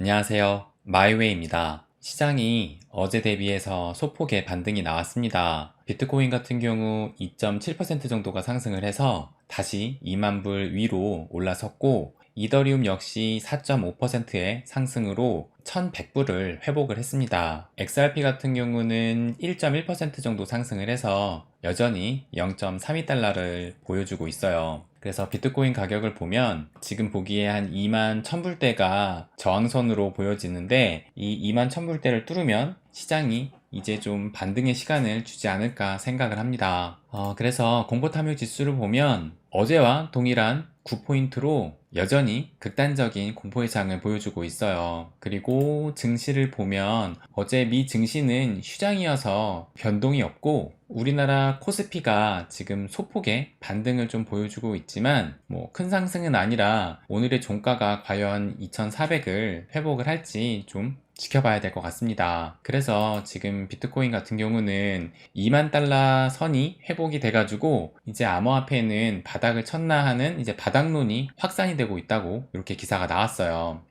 안녕하세요. 마이웨이입니다. 시장이 어제 대비해서 소폭의 반등이 나왔습니다. 비트코인 같은 경우 2.7% 정도가 상승을 해서 다시 2만 불 위로 올라섰고, 이더리움 역시 4.5%의 상승으로 1100불을 회복을 했습니다. XRP 같은 경우는 1.1% 정도 상승을 해서 여전히 0.32달러를 보여주고 있어요. 그래서 비트코인 가격을 보면 지금 보기에 한 2만 1000불대가 저항선으로 보여지는데, 이 2만 1000불대를 뚫으면 시장이 이제 좀 반등의 시간을 주지 않을까 생각을 합니다. 그래서 공포탐욕 지수를 보면 어제와 동일한 9포인트로 여전히 극단적인 공포의 장을 보여주고 있어요. 그리고 증시를 보면 어제 미 증시는 휴장이어서 변동이 없고, 우리나라 코스피가 지금 소폭의 반등을 좀 보여주고 있지만 큰 상승은 아니라 오늘의 종가가 과연 2400을 회복을 할지 좀 지켜봐야 될 것 같습니다. 그래서 지금 비트코인 같은 경우는 2만 달러 선이 회복이 돼가지고 이제 암호화폐는 바닥을 쳤나 하는 이제 바닥론이 확산이 되고 있다고 이렇게 기사가 나왔어요.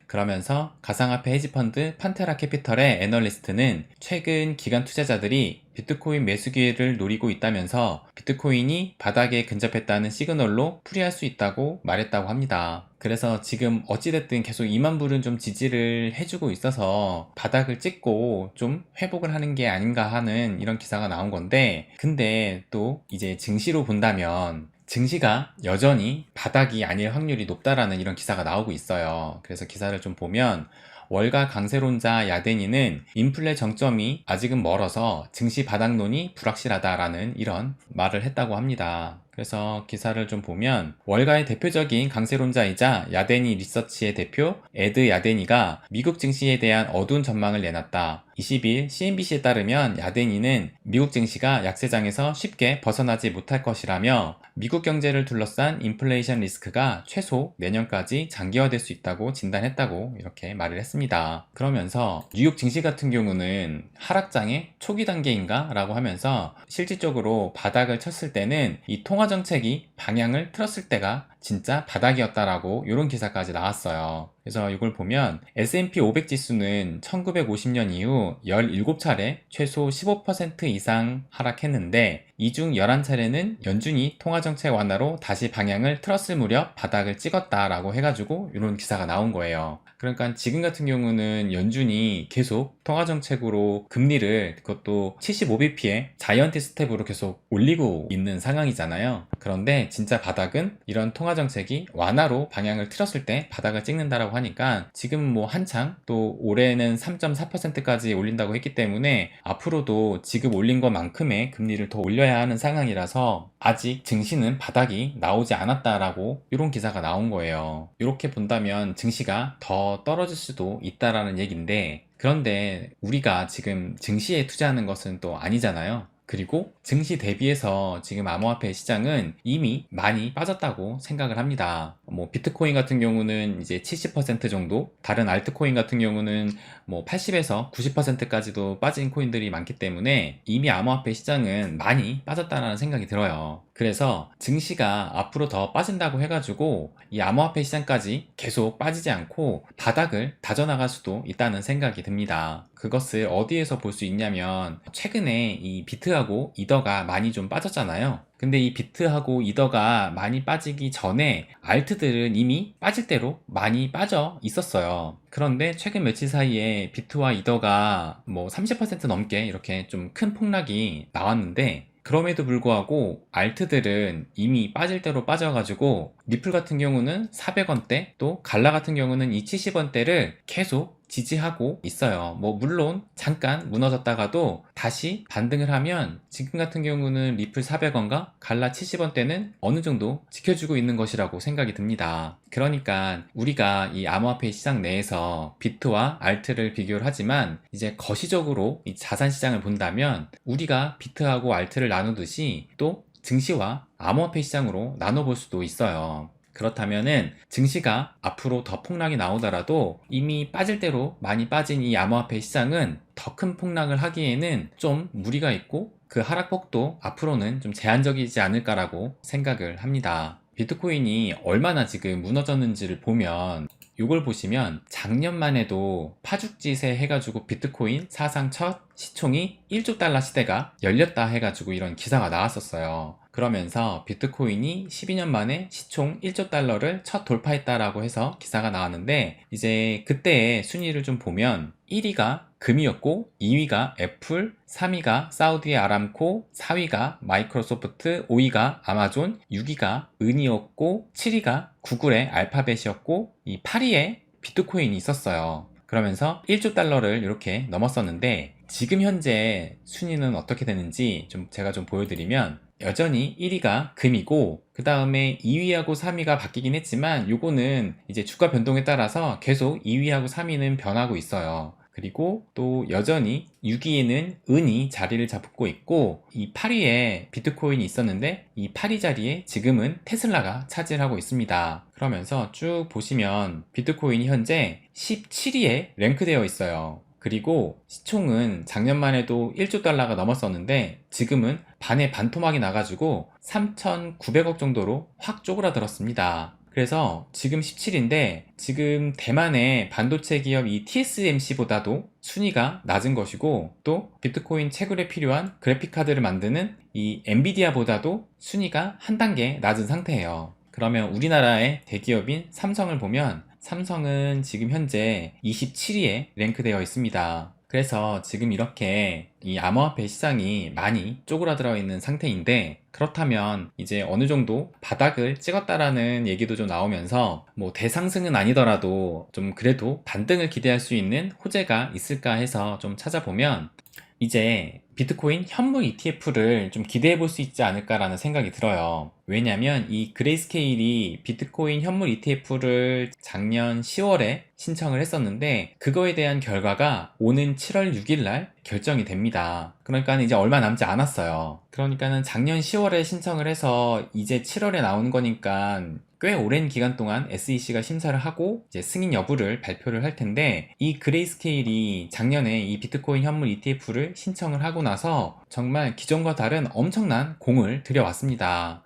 그러면서 가상화폐 헤지펀드 판테라 캐피털의 애널리스트는 최근 기관 투자자들이 비트코인 매수 기회를 노리고 있다면서 비트코인이 바닥에 근접했다는 시그널로 풀이할 수 있다고 말했다고 합니다. 그래서 지금 어찌됐든 계속 2만 불은 좀 지지를 해주고 있어서 바닥을 찍고 좀 회복을 하는 게 아닌가 하는 이런 기사가 나온 건데, 근데 또 이제 증시로 본다면 증시가 여전히 바닥이 아닐 확률이 높다라는 이런 기사가 나오고 있어요. 그래서 기사를 좀 보면 월가 강세론자 야데니는 인플레 정점이 아직은 멀어서 증시 바닥론이 불확실하다라는 이런 말을 했다고 합니다. 그래서 기사를 좀 보면 월가의 대표적인 강세론자이자 야데니 리서치의 대표 에드 야데니가 미국 증시에 대한 어두운 전망을 내놨다. 20일 CNBC에 따르면 야데니는 미국 증시가 약세장에서 쉽게 벗어나지 못할 것이라며 미국 경제를 둘러싼 인플레이션 리스크가 최소 내년까지 장기화될 수 있다고 진단했다고 이렇게 말을 했습니다. 그러면서 뉴욕 증시 같은 경우는 하락장의 초기 단계인가? 라고 하면서 실질적으로 바닥을 쳤을 때는 이 통화정책이 방향을 틀었을 때가 진짜 바닥이었다라고 이런 기사까지 나왔어요. 그래서 이걸 보면 S&P 500 지수는 1950년 이후 17차례 최소 15% 이상 하락했는데, 이 중 11차례는 연준이 통화정책 완화로 다시 방향을 틀었을 무렵 바닥을 찍었다라고 해가지고 이런 기사가 나온 거예요. 그러니까 지금 같은 경우는 연준이 계속 통화정책으로 금리를, 그것도 75bp의 자이언트 스텝으로 계속 올리고 있는 상황이잖아요. 그런데 진짜 바닥은 이런 통화정책이 완화로 방향을 틀었을 때 바닥을 찍는다라고 하니까 지금 한창, 또 올해는 3.4%까지 올린다고 했기 때문에 앞으로도 지금 올린 것만큼의 금리를 더 올려야 하는 상황이라서 아직 증시는 바닥이 나오지 않았다라고 이런 기사가 나온 거예요. 이렇게 본다면 증시가 더 떨어질 수도 있다라는 얘기인데, 그런데 우리가 지금 증시에 투자하는 것은 또 아니잖아요. 그리고 증시 대비해서 지금 암호화폐 시장은 이미 많이 빠졌다고 생각을 합니다. 비트코인 같은 경우는 이제 70% 정도, 다른 알트코인 같은 경우는 80에서 90%까지도 빠진 코인들이 많기 때문에 이미 암호화폐 시장은 많이 빠졌다는 생각이 들어요. 그래서 증시가 앞으로 더 빠진다고 해가지고 이 암호화폐 시장까지 계속 빠지지 않고 바닥을 다져나갈 수도 있다는 생각이 듭니다. 그것을 어디에서 볼 수 있냐면, 최근에 이 비트하고 이더가 많이 좀 빠졌잖아요. 근데 이 비트하고 이더가 많이 빠지기 전에 알트들은 이미 빠질 대로 많이 빠져 있었어요. 그런데 최근 며칠 사이에 비트와 이더가 30% 넘게 이렇게 좀 큰 폭락이 나왔는데, 그럼에도 불구하고 알트들은 이미 빠질 대로 빠져가지고 리플 같은 경우는 400원대, 또 갈라 같은 경우는 이 70원대를 계속 지지하고 있어요. 물론 잠깐 무너졌다가도 다시 반등을 하면 지금 같은 경우는 리플 400원과 갈라 70원대는 어느 정도 지켜주고 있는 것이라고 생각이 듭니다. 그러니까 우리가 이 암호화폐 시장 내에서 비트와 알트를 비교를 하지만, 이제 거시적으로 이 자산 시장을 본다면 우리가 비트하고 알트를 나누듯이 또 증시와 암호화폐 시장으로 나눠볼 수도 있어요. 그렇다면은 증시가 앞으로 더 폭락이 나오더라도 이미 빠질 대로 많이 빠진 이 암호화폐 시장은 더 큰 폭락을 하기에는 좀 무리가 있고, 그 하락폭도 앞으로는 좀 제한적이지 않을까라고 생각을 합니다. 비트코인이 얼마나 지금 무너졌는지를 보면 요걸 보시면 작년만 해도 파죽지세 해가지고 비트코인 사상 첫 시총이 1조 달러 시대가 열렸다 해가지고 이런 기사가 나왔었어요. 그러면서 비트코인이 12년 만에 시총 1조 달러를 첫 돌파했다라고 해서 기사가 나왔는데, 이제 그때의 순위를 좀 보면 1위가 금이었고 2위가 애플, 3위가 사우디 아람코, 4위가 마이크로소프트, 5위가 아마존, 6위가 은이었고 7위가 구글의 알파벳이었고 이 8위에 비트코인이 있었어요. 그러면서 1조 달러를 이렇게 넘었었는데, 지금 현재 순위는 어떻게 되는지 제가 좀 보여드리면, 여전히 1위가 금이고 그 다음에 2위하고 3위가 바뀌긴 했지만 요거는 이제 주가 변동에 따라서 계속 2위하고 3위는 변하고 있어요. 그리고 또 여전히 6위에는 은이 자리를 잡고 있고, 이 8위에 비트코인이 있었는데 이 8위 자리에 지금은 테슬라가 차지하고 있습니다. 그러면서 쭉 보시면 비트코인이 현재 17위에 랭크되어 있어요. 그리고 시총은 작년만 해도 1조 달러가 넘었었는데 지금은 반의 반토막이 나가지고 3,900억 정도로 확 쪼그라들었습니다. 그래서 지금 17인데 지금 대만의 반도체 기업 이 TSMC보다도 순위가 낮은 것이고, 또 비트코인 채굴에 필요한 그래픽 카드를 만드는 이 엔비디아보다도 순위가 한 단계 낮은 상태예요. 그러면 우리나라의 대기업인 삼성을 보면 삼성은 지금 현재 27위에 랭크되어 있습니다. 그래서 지금 이렇게 이 암호화폐 시장이 많이 쪼그라들어 있는 상태인데, 그렇다면 이제 어느 정도 바닥을 찍었다라는 얘기도 좀 나오면서 뭐 대상승은 아니더라도 좀 그래도 반등을 기대할 수 있는 호재가 있을까 해서 좀 찾아보면, 이제 비트코인 현물 ETF를 좀 기대해 볼 수 있지 않을까라는 생각이 들어요. 왜냐면 이 그레이스케일이 비트코인 현물 ETF를 작년 10월에 신청을 했었는데 그거에 대한 결과가 오는 7월 6일 날 결정이 됩니다. 그러니까 이제 얼마 남지 않았어요. 그러니까는 작년 10월에 신청을 해서 이제 7월에 나오는 거니까 꽤 오랜 기간 동안 SEC가 심사를 하고 이제 승인 여부를 발표를 할 텐데, 이 그레이스케일이 작년에 이 비트코인 현물 ETF를 신청을 하고 나서 정말 기존과 다른 엄청난 공을 들여왔습니다.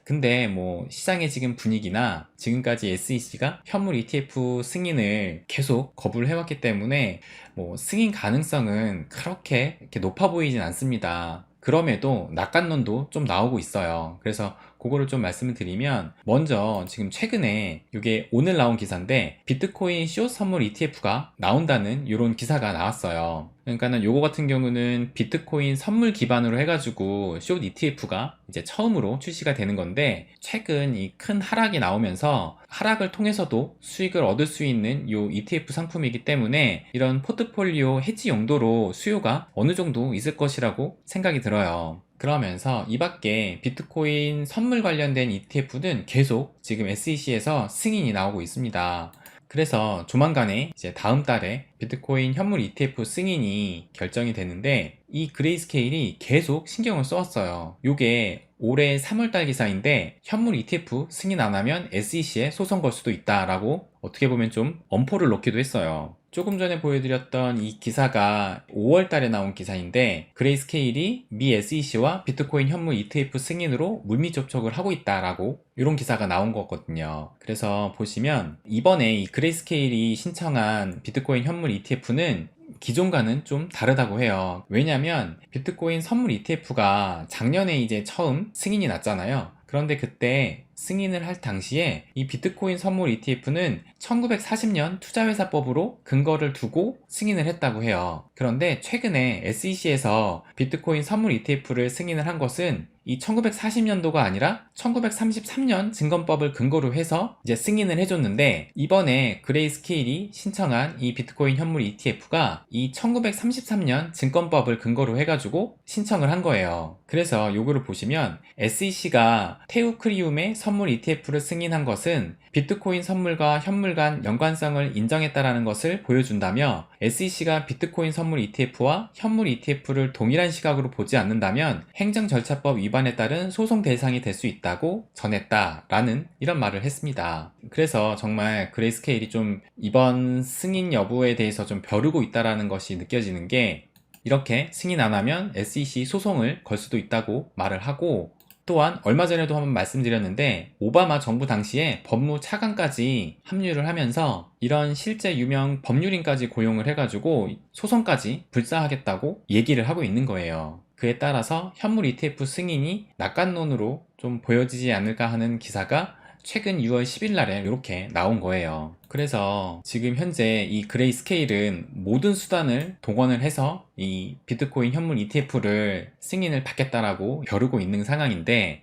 근데 뭐 시장의 지금 분위기나 지금까지 SEC가 현물 ETF 승인을 계속 거부를 해왔기 때문에 뭐 승인 가능성은 그렇게 이렇게 높아 보이진 않습니다. 그럼에도 낙관론도 좀 나오고 있어요. 그래서 그거를 좀 말씀을 드리면, 먼저 지금 최근에 이게 오늘 나온 기사인데 비트코인 숏 선물 ETF가 나온다는 이런 기사가 나왔어요. 그러니까는 요거 같은 경우는 비트코인 선물 기반으로 해가지고 숏 ETF가 이제 처음으로 출시가 되는 건데, 최근 이 큰 하락이 나오면서 하락을 통해서도 수익을 얻을 수 있는 요 ETF 상품이기 때문에 이런 포트폴리오 해지 용도로 수요가 어느 정도 있을 것이라고 생각이 들어요. 그러면서 이 밖에 비트코인 선물 관련된 ETF는 계속 지금 SEC에서 승인이 나오고 있습니다. 그래서 조만간에 이제 다음 달에 비트코인 현물 ETF 승인이 결정이 되는데, 이 그레이스케일이 계속 신경을 써왔어요. 요게 올해 3월달 기사인데 현물 ETF 승인 안 하면 SEC에 소송 걸 수도 있다라고 어떻게 보면 좀 엄포를 놓기도 했어요. 조금 전에 보여드렸던 이 기사가 5월 달에 나온 기사인데, 그레이스케일이 미 SEC와 비트코인 현물 ETF 승인으로 물밑 접촉을 하고 있다라고 이런 기사가 나온 거거든요. 그래서 보시면 이번에 이 그레이스케일이 신청한 비트코인 현물 ETF는 기존과는 좀 다르다고 해요. 왜냐면 비트코인 선물 ETF가 작년에 이제 처음 승인이 났잖아요. 그런데 그때 승인을 할 당시에 이 비트코인 선물 ETF는 1940년 투자회사법으로 근거를 두고 승인을 했다고 해요. 그런데 최근에 SEC에서 비트코인 선물 ETF를 승인을 한 것은 이 1940년도가 아니라 1933년 증권법을 근거로 해서 이제 승인을 해줬는데, 이번에 그레이스케일이 신청한 이 비트코인 현물 ETF가 이 1933년 증권법을 근거로 해가지고 신청을 한 거예요. 그래서 요거를 보시면 SEC가 테우크리움의 선물 ETF를 승인한 것은 비트코인 선물과 현물 간 연관성을 인정했다라는 것을 보여준다며, SEC가 비트코인 선물 ETF와 현물 ETF를 동일한 시각으로 보지 않는다면 행정절차법 위반에 따른 소송 대상이 될 수 있다고 전했다라는 이런 말을 했습니다. 그래서 정말 그레이스케일이 좀 이번 승인 여부에 대해서 좀 벼르고 있다라는 것이 느껴지는 게, 이렇게 승인 안 하면 SEC 소송을 걸 수도 있다고 말을 하고, 또한 얼마 전에도 한번 말씀드렸는데 오바마 정부 당시에 법무 차관까지 합류를 하면서 이런 실제 유명 법률인까지 고용을 해가지고 소송까지 불사하겠다고 얘기를 하고 있는 거예요. 그에 따라서 현물 ETF 승인이 낙관론으로 좀 보여지지 않을까 하는 기사가 최근 6월 10일 날에 이렇게 나온 거예요. 그래서 지금 현재 이 그레이스케일은 모든 수단을 동원을 해서 이 비트코인 현물 ETF를 승인을 받겠다라고 벼르고 있는 상황인데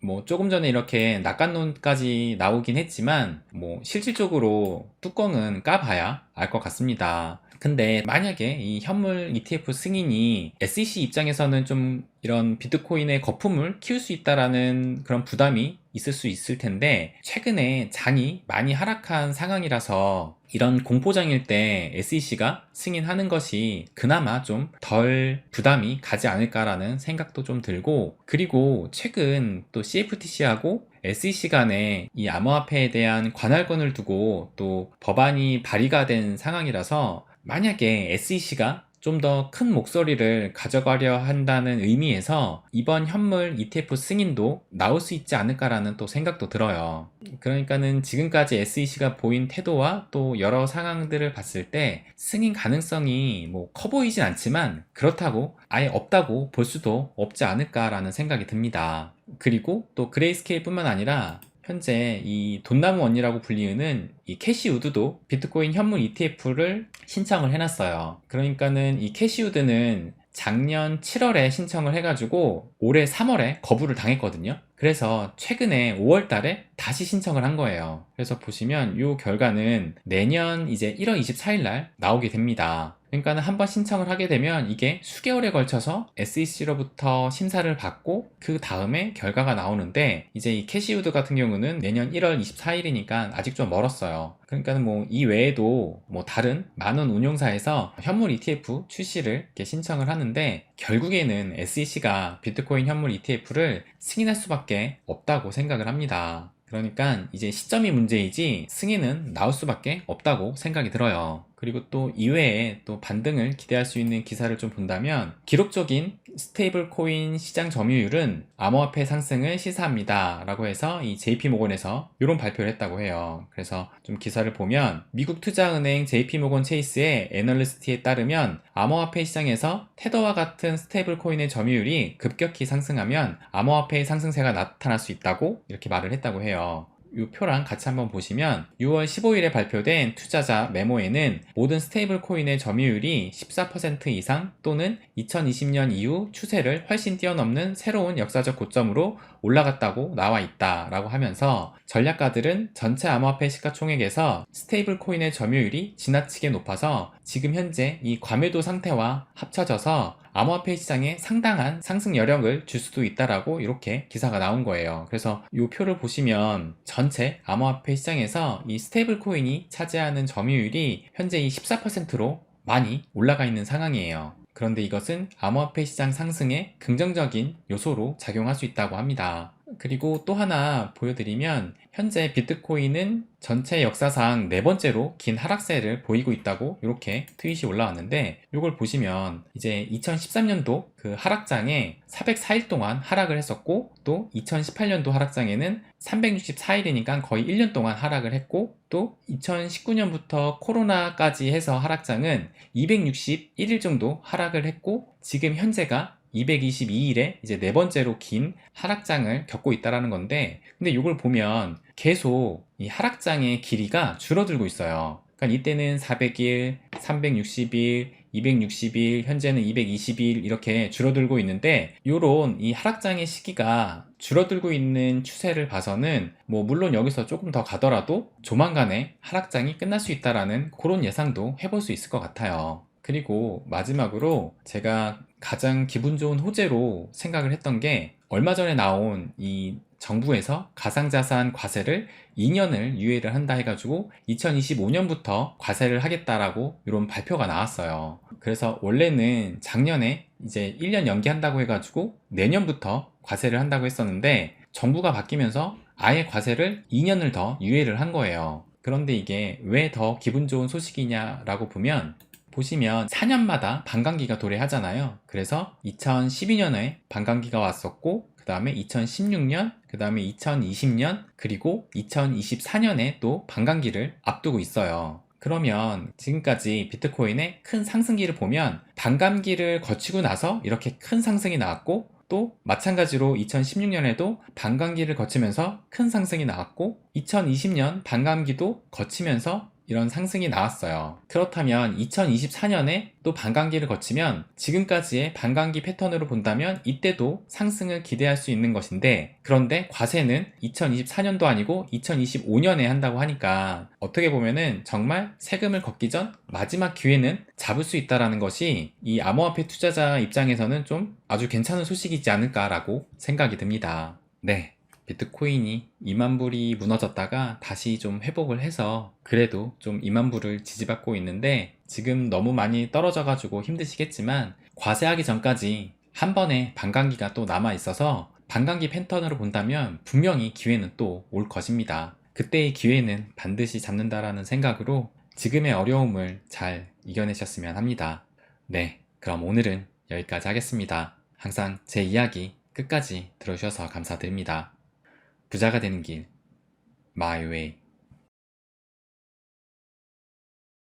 뭐 조금 전에 이렇게 낙관론까지 나오긴 했지만 뭐 실질적으로 뚜껑은 까봐야 알 것 같습니다. 근데 만약에 이 현물 ETF 승인이 SEC 입장에서는 좀 이런 비트코인의 거품을 키울 수 있다라는 그런 부담이 있을 수 있을 텐데 최근에 장이 많이 하락한 상황이라서 이런 공포장일 때 SEC가 승인하는 것이 그나마 좀 덜 부담이 가지 않을까라는 생각도 좀 들고, 그리고 최근 또 CFTC하고 SEC 간에 이 암호화폐에 대한 관할권을 두고 또 법안이 발의가 된 상황이라서 만약에 SEC가 좀 더 큰 목소리를 가져가려 한다는 의미에서 이번 현물 ETF 승인도 나올 수 있지 않을까라는 또 생각도 들어요. 그러니까는 지금까지 SEC가 보인 태도와 또 여러 상황들을 봤을 때 승인 가능성이 뭐 커 보이진 않지만 그렇다고 아예 없다고 볼 수도 없지 않을까라는 생각이 듭니다. 그리고 또 그레이스케일뿐만 아니라 현재 이 돈나무 언니라고 불리우는 이 캐시우드도 비트코인 현물 ETF를 신청을 해놨어요. 그러니까는 이 캐시우드는 작년 7월에 신청을 해가지고 올해 3월에 거부를 당했거든요. 그래서 최근에 5월 달에 다시 신청을 한 거예요. 그래서 보시면 이 결과는 내년 이제 1월 24일 날 나오게 됩니다. 그러니까 한번 신청을 하게 되면 이게 수개월에 걸쳐서 SEC로부터 심사를 받고 그 다음에 결과가 나오는데, 이제 이 캐시우드 같은 경우는 내년 1월 24일이니까 아직 좀 멀었어요. 그러니까 뭐 이 외에도 뭐 다른 많은 운용사에서 현물 ETF 출시를 이렇게 신청을 하는데 결국에는 SEC가 비트코인 현물 ETF를 승인할 수밖에 없다고 생각을 합니다. 그러니까 이제 시점이 문제이지 승인은 나올 수밖에 없다고 생각이 들어요. 그리고 또 이외에 또 반등을 기대할 수 있는 기사를 좀 본다면 기록적인 스테이블 코인 시장 점유율은 암호화폐 상승을 시사합니다 라고 해서 이 JP모건에서 이런 발표를 했다고 해요. 그래서 좀 기사를 보면 미국 투자은행 JP모건 체이스의 애널리스트에 따르면 암호화폐 시장에서 테더와 같은 스테이블 코인의 점유율이 급격히 상승하면 암호화폐의 상승세가 나타날 수 있다고 이렇게 말을 했다고 해요. 이 표랑 같이 한번 보시면 6월 15일에 발표된 투자자 메모에는 모든 스테이블 코인의 점유율이 14% 이상 또는 2020년 이후 추세를 훨씬 뛰어넘는 새로운 역사적 고점으로 올라갔다고 나와 있다라고 하면서 전략가들은 전체 암호화폐 시가총액에서 스테이블 코인의 점유율이 지나치게 높아서 지금 현재 이 과매도 상태와 합쳐져서 암호화폐 시장에 상당한 상승 여력을 줄 수도 있다라고 이렇게 기사가 나온 거예요. 그래서 이 표를 보시면 전체 암호화폐 시장에서 이 스테이블 코인이 차지하는 점유율이 현재 이 14%로 많이 올라가 있는 상황이에요. 그런데 이것은 암호화폐 시장 상승에 긍정적인 요소로 작용할 수 있다고 합니다. 그리고 또 하나 보여드리면 현재 비트코인은 전체 역사상 네 번째로 긴 하락세를 보이고 있다고 이렇게 트윗이 올라왔는데, 이걸 보시면 이제 2013년도 그 하락장에 404일 동안 하락을 했었고 또 2018년도 하락장에는 364일이니까 거의 1년 동안 하락을 했고 또 2019년부터 코로나까지 해서 하락장은 261일 정도 하락을 했고 지금 현재가 222일에 이제 네 번째로 긴 하락장을 겪고 있다라는 건데, 근데 이걸 보면 계속 이 하락장의 길이가 줄어들고 있어요. 그러니까 이때는 400일, 360일, 260일, 현재는 220일 이렇게 줄어들고 있는데, 요런 이 하락장의 시기가 줄어들고 있는 추세를 봐서는 뭐 물론 여기서 조금 더 가더라도 조만간에 하락장이 끝날 수 있다라는 그런 예상도 해볼 수 있을 것 같아요. 그리고 마지막으로 제가 가장 기분 좋은 호재로 생각을 했던 게 얼마 전에 나온 이 정부에서 가상자산 과세를 2년을 유예를 한다 해가지고 2025년부터 과세를 하겠다라고 이런 발표가 나왔어요. 그래서 원래는 작년에 이제 1년 연기한다고 해가지고 내년부터 과세를 한다고 했었는데 정부가 바뀌면서 아예 과세를 2년을 더 유예를 한 거예요. 그런데 이게 왜 더 기분 좋은 소식이냐라고 보면 보시면 4년마다 반감기가 도래하잖아요. 그래서 2012년에 반감기가 왔었고, 그 다음에 2016년, 그 다음에 2020년, 그리고 2024년에 또 반감기를 앞두고 있어요. 그러면 지금까지 비트코인의 큰 상승기를 보면 반감기를 거치고 나서 이렇게 큰 상승이 나왔고, 또 마찬가지로 2016년에도 반감기를 거치면서 큰 상승이 나왔고, 2020년 반감기도 거치면서 이런 상승이 나왔어요. 그렇다면 2024년에 또 반감기를 거치면 지금까지의 반감기 패턴으로 본다면 이때도 상승을 기대할 수 있는 것인데, 그런데 과세는 2024년도 아니고 2025년에 한다고 하니까 어떻게 보면은 정말 세금을 걷기 전 마지막 기회는 잡을 수 있다는 것이 이 암호화폐 투자자 입장에서는 좀 아주 괜찮은 소식이지 않을까라고 생각이 듭니다. 네. 비트코인이 2만 불이 무너졌다가 다시 좀 회복을 해서 그래도 좀 2만 불을 지지받고 있는데, 지금 너무 많이 떨어져 가지고 힘드시겠지만 과세하기 전까지 한 번의 반감기가 또 남아 있어서 반감기 패턴으로 본다면 분명히 기회는 또 올 것입니다. 그때의 기회는 반드시 잡는다라는 생각으로 지금의 어려움을 잘 이겨내셨으면 합니다. 네, 그럼 오늘은 여기까지 하겠습니다. 항상 제 이야기 끝까지 들어주셔서 감사드립니다. 부자가 되는 길, My Way.